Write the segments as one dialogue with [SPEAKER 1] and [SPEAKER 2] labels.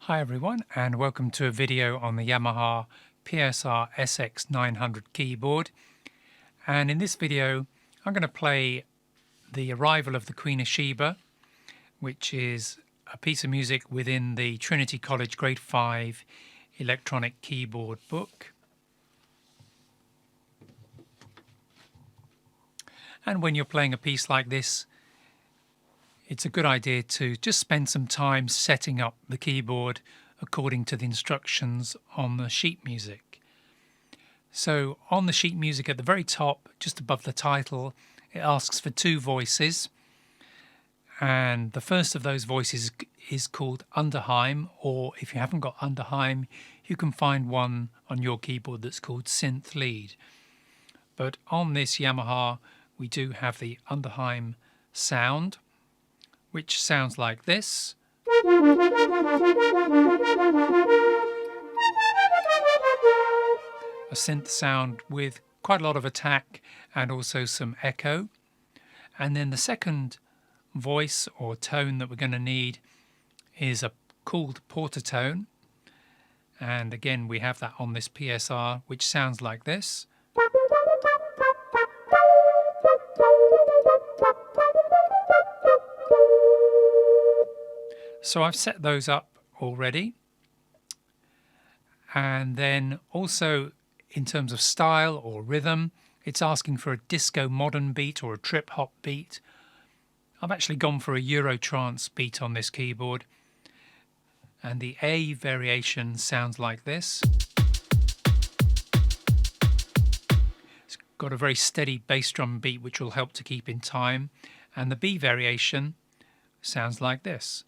[SPEAKER 1] Hi everyone, and welcome to a video on the Yamaha PSR-SX900 keyboard. And in this video I'm going to play The Arrival of the Queen of Sheba, which is a piece of music within the Trinity College Grade 5 electronic keyboard book. And when you're playing a piece like this, it's a good idea to just spend some time setting up the keyboard according to the instructions on the sheet music. So on the sheet music at the very top, just above the title, it asks for two voices. And the first of those voices is called Underheim, or if you haven't got Underheim, you can find one on your keyboard that's called Synth Lead. But on this Yamaha, we do have the Underheim sound, which sounds like this. A synth sound with quite a lot of attack and also some echo. And then the second voice or tone that we're going to need is called porter tone. And again, we have that on this PSR, which sounds like this. So I've set those up already. And then also in terms of style or rhythm, it's asking for a disco modern beat or a trip hop beat. I've actually gone for a Euro trance beat on this keyboard. And the A variation sounds like this. It's got a very steady bass drum beat which will help to keep in time. And the B variation sounds like this.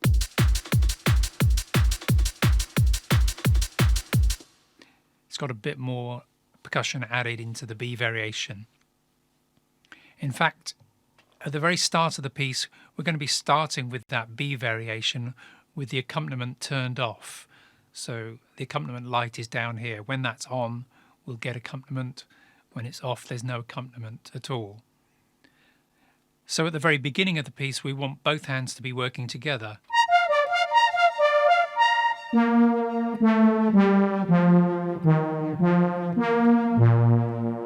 [SPEAKER 1] It's got a bit more percussion added into the B variation. In fact, at the very start of the piece, we're going to be starting with that B variation with the accompaniment turned off. So the accompaniment light is down here. When that's on, we'll get accompaniment. When it's off, there's no accompaniment at all. So at the very beginning of the piece, we want both hands to be working together.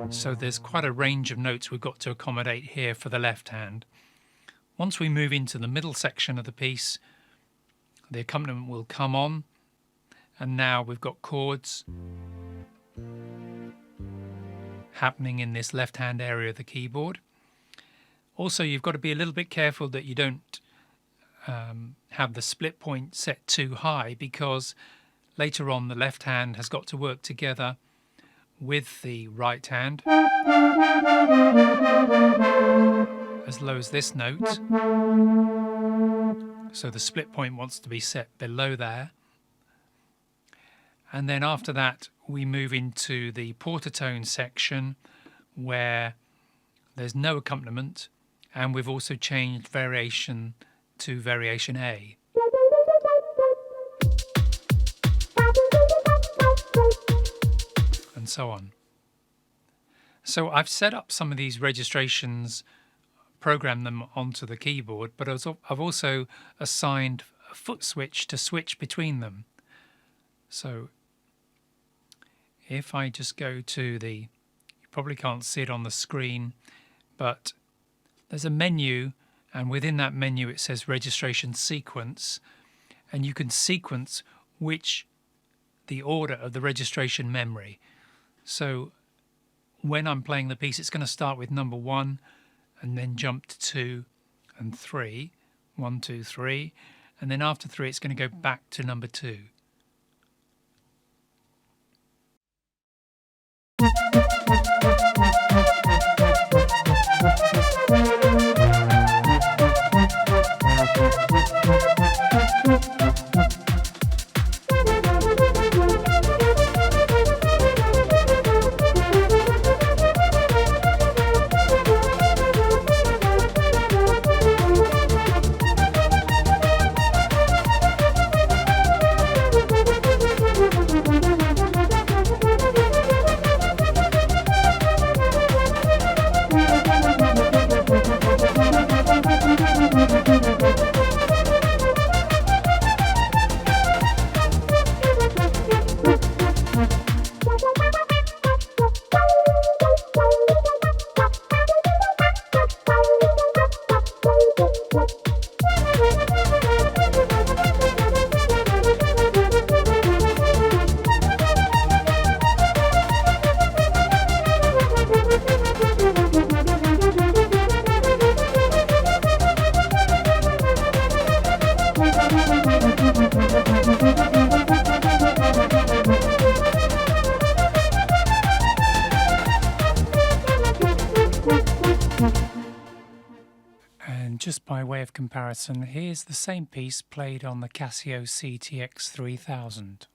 [SPEAKER 1] So there's quite a range of notes we've got to accommodate here for the left hand. Once we move into the middle section of the piece, the accompaniment will come on, and now we've got chords happening in this left hand area of the keyboard. Also, you've got to be a little bit careful that you don't have the split point set too high, because later on the left hand has got to work together with the right hand as low as this note. So the split point wants to be set below there. And then after that we move into the porter tone section where there's no accompaniment, and we've also changed variation to variation A. And so on. So I've set up some of these registrations, programmed them onto the keyboard, but I've also assigned a foot switch to switch between them. So if I just go to you probably can't see it on the screen, but there's a menu, and within that menu it says registration sequence, and you can sequence the order of the registration memory. So when I'm playing the piece, it's going to start with number 1 and then jump to 2 and 3. 1, 2, 3. And then after 3 it's going to go back to number 2. And just by way of comparison, here's the same piece played on the Casio CT-X3000.